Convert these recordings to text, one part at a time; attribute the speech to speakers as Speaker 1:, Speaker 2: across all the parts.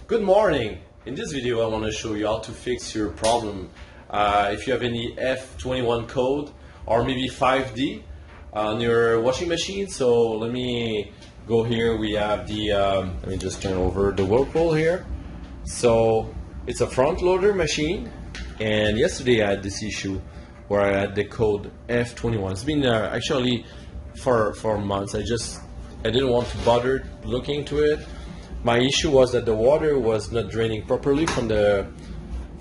Speaker 1: Good morning. In this video I want to show you how to fix your problem if you have any F21 code or maybe 5D on your washing machine. So let me go here. We have the let me just turn over the Whirlpool here. So it's a front loader machine, and yesterday I had this issue where I had the code F21. It's been actually for months. I didn't want to bother looking into it. My issue was that the water was not draining properly from the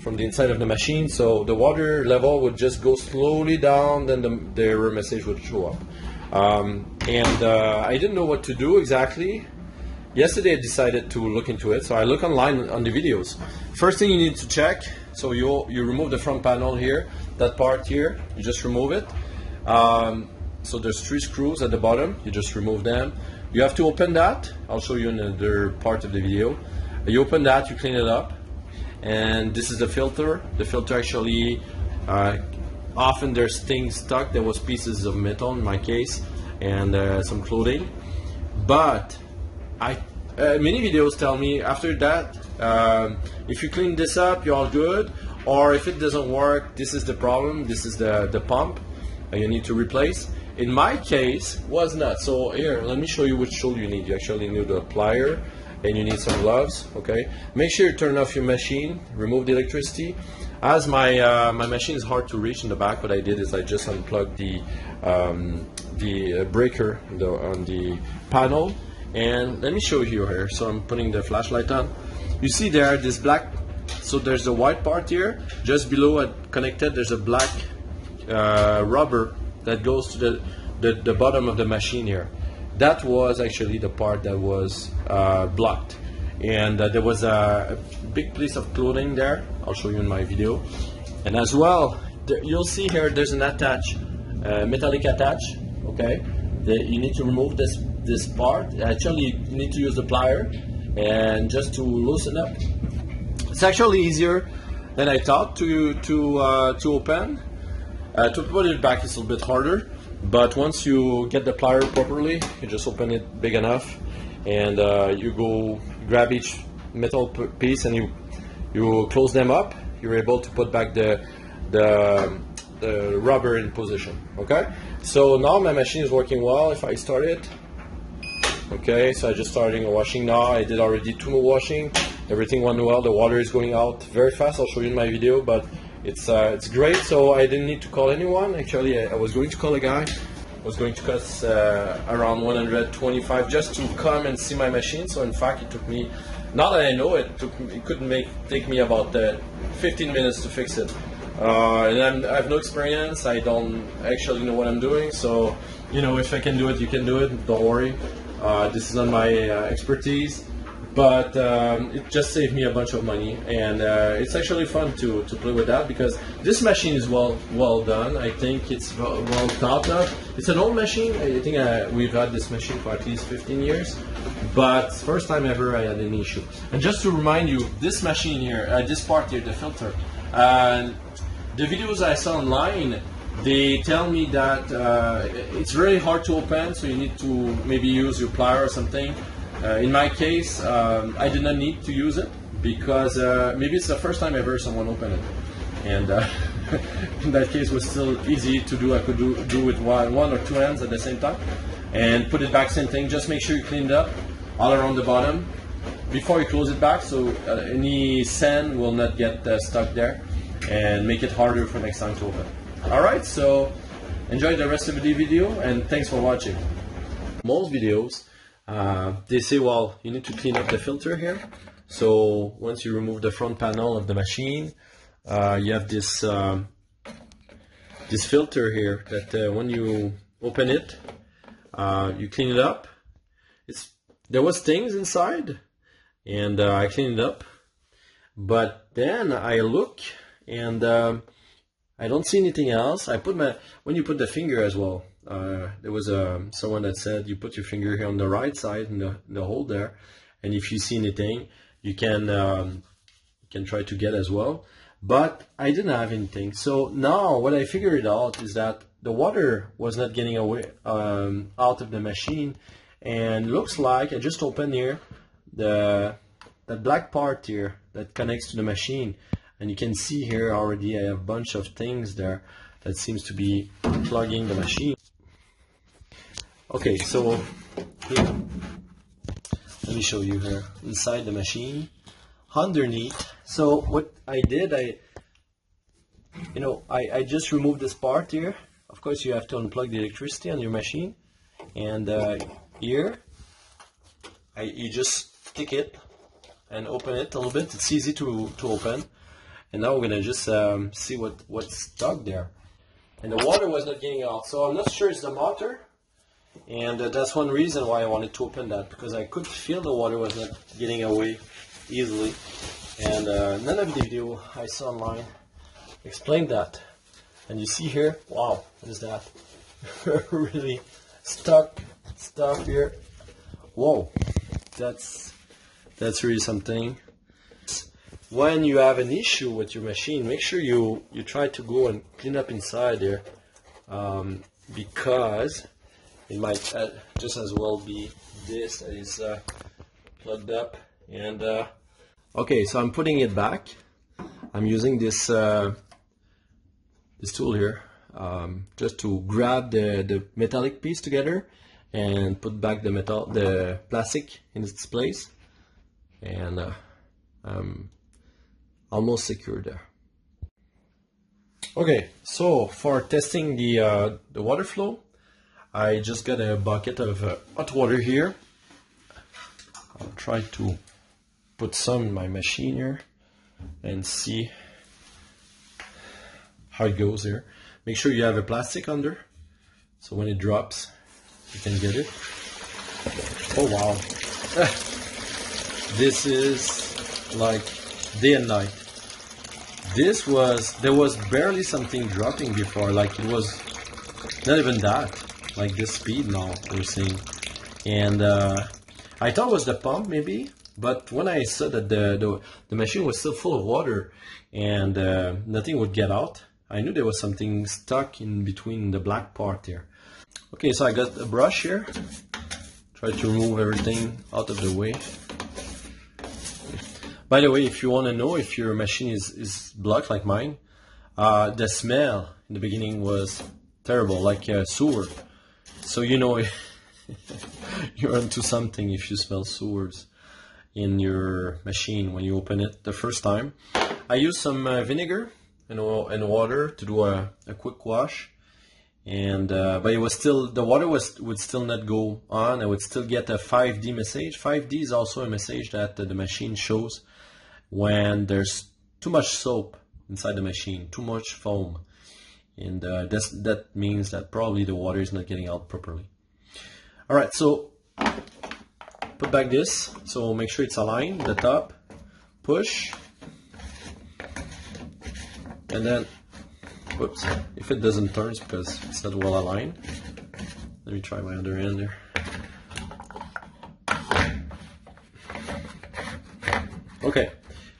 Speaker 1: inside of the machine, so the water level would just go slowly down, then the error message would show up. I didn't know what to do exactly. Yesterday I decided to look into it, so I look online on the videos. First thing you need to check, so you remove the front panel here, that part here, you just remove it. So there's 3 screws at the bottom, you just remove them. You have to open that. I'll show you in another part of the video. You open that, you clean it up, and this is the filter. The filter actually, often there's things stuck. There was pieces of metal in my case, and some clothing. But many videos tell me after that, if you clean this up, you're all good. Or if it doesn't work, this is the problem. This is the pump, and you need to replace. In my case, was not. So here, let me show you which tool you need. You actually need a plier, and you need some gloves. Okay. Make sure you turn off your machine. Remove the electricity. As my machine is hard to reach in the back, what I did is I just unplugged the breaker on the panel. And let me show you here. So I'm putting the flashlight on. You see there, this black. So there's the white part here. Just below it connected, there's a black rubber that goes to the bottom of the machine here. That was actually the part that was blocked, and there was a big piece of clothing there. I'll show you in my video. And as well, you'll see here there's an attach, metallic attach. Okay, you need to remove this part. Actually, you need to use the plier and just to loosen up. It's actually easier than I thought to open. To put it back is a little bit harder, but once you get the plier properly, you just open it big enough, and you go grab each metal piece and you close them up. You're able to put back the rubber in position. Okay, so now my machine is working well. If I start it, okay, so I just starting a washing now. I did already 2 more washing. Everything went well. The water is going out very fast. I'll show you in my video, but it's great. So I didn't need to call anyone. Actually, I was going to call a guy. I was going to cost around 125 just to come and see my machine. So in fact, it took me, now that I know it, take me about 15 minutes to fix it. And I have no experience. I don't actually know what I'm doing. So if I can do it, you can do it. Don't worry. This is not my expertise. But it just saved me a bunch of money, and it's actually fun to play with that, because this machine is well done. I think it's well thought of. It's an old machine. I think we've had this machine for at least 15 years, but first time ever I had an issue. And just to remind you, this machine here, this part here, the filter, the videos I saw online, they tell me that it's very hard to open, so you need to maybe use your plier or something. In my case, I did not need to use it, because maybe it's the first time ever someone opened it, and in that case it was still easy to do. I could do with one or 2 hands at the same time, and put it back, same thing. Just make sure you clean it up all around the bottom before you close it back, so any sand will not get stuck there, and make it harder for next time to open. Alright, so enjoy the rest of the video, and thanks for watching. Most videos, they say, well, you need to clean up the filter here. So once you remove the front panel of the machine, you have this filter here that when you open it, you clean it up. There was things inside, and I cleaned it up, but then I look, and I don't see anything else. When you put the finger as well, there was someone that said you put your finger here on the right side in the hole there, and if you see anything, you can try to get as well. But I didn't have anything. So now what I figured out is that the water was not getting away out of the machine, and looks like I just opened here the that black part here that connects to the machine, and you can see here already I have a bunch of things there that seems to be plugging the machine. Okay, so here, let me show you here inside the machine, underneath. So what I did, I just removed this part here. Of course, you have to unplug the electricity on your machine, and here you just stick it and open it a little bit. It's easy to open. And now we're gonna just see what's stuck there. And the water was not getting out, so I'm not sure it's the motor. And that's one reason why I wanted to open that, because I could feel the water was not getting away easily. And none of the video I saw online explained that. And you see here, wow, what is that? Really stuck stuff here. Whoa, that's really something. When you have an issue with your machine, make sure you try to go and clean up inside there, because it might just as well be this that is plugged up. And okay, so I'm putting it back. I'm using this this tool here just to grab the metallic piece together and put back the plastic in its place, and I'm almost secure there. Okay, so for testing the water flow, I just got a bucket of hot water here. I'll try to put some in my machine here and see how it goes here. Make sure you have a plastic under, so when it drops, you can get it. Oh wow. This is like day and night. There was barely something dropping before, like it was not even that, like this speed now we're seeing. And I thought it was the pump maybe, but when I saw that the machine was still full of water and nothing would get out, I knew there was something stuck in between the black part here. Okay, so I got a brush here, try to remove everything out of the way. By the way, if you want to know if your machine is blocked like mine, the smell in the beginning was terrible, like a sewer. So you know you're onto something if you smell sewers in your machine when you open it the first time. I used some vinegar and water to do a quick wash, and but it was still, the water would still not go on. I would still get a 5D message. 5D is also a message that the machine shows when there's too much soap inside the machine, too much foam, and that means that probably the water is not getting out properly. All right, so put back this, so make sure it's aligned, the top, push, and then, whoops, if it doesn't turn, it's because it's not well aligned. Let me try my other hand there. Okay,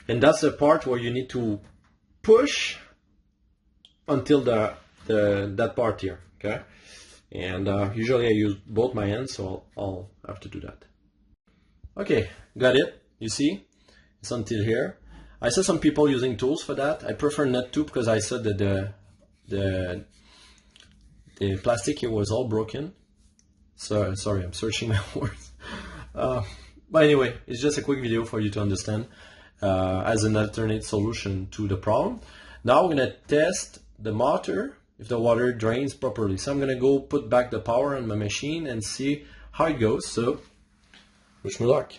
Speaker 1: and that's the part where you need to push until that part here, okay? And usually I use both my hands, so I'll have to do that. Okay, got it. You see, it's until here. I saw some people using tools for that. I prefer not to, because I saw that the plastic here was all broken. So sorry, I'm searching my words. But anyway, it's just a quick video for you to understand as an alternate solution to the problem. Now we're gonna test the motor if the water drains properly. So I'm gonna go put back the power on my machine and see how it goes. So wish me luck.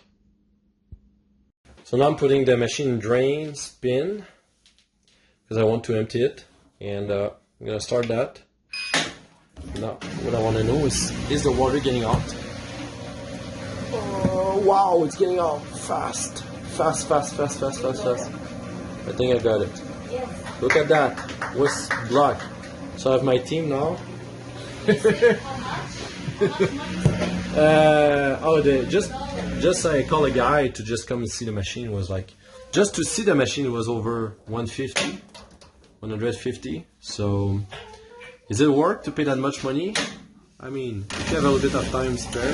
Speaker 1: So now I'm putting the machine drain spin because I want to empty it, and I'm gonna start that. Now what I want to know is the water getting out? Oh wow, it's getting out fast. Fast. I think I got it. Look at that, it was blocked. So I have my team now. Just I call a guy to just come and see the machine. It was like, just to see the machine, it was over 150. So is it worth to pay that much money? I mean, if you have a little bit of time spare,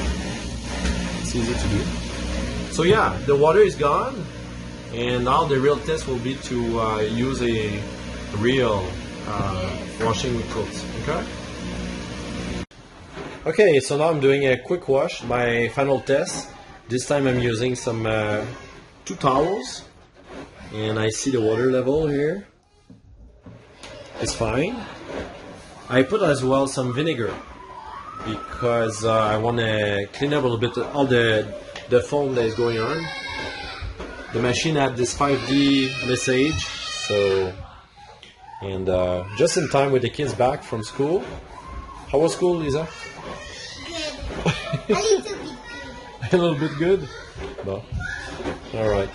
Speaker 1: it's easy to do. So yeah, the water is gone, and now the real test will be to use a real washing with clothes. Okay. Okay, so now I'm doing a quick wash. My final test. This time I'm using some 2 towels, and I see the water level here. It's fine. I put as well some vinegar because I want to clean up a little bit all the foam that is going on. The machine had this 5D message, so, and just in time with the kids back from school. How was school, Lisa?
Speaker 2: Good. A little bit good.
Speaker 1: A little bit good? No. All right.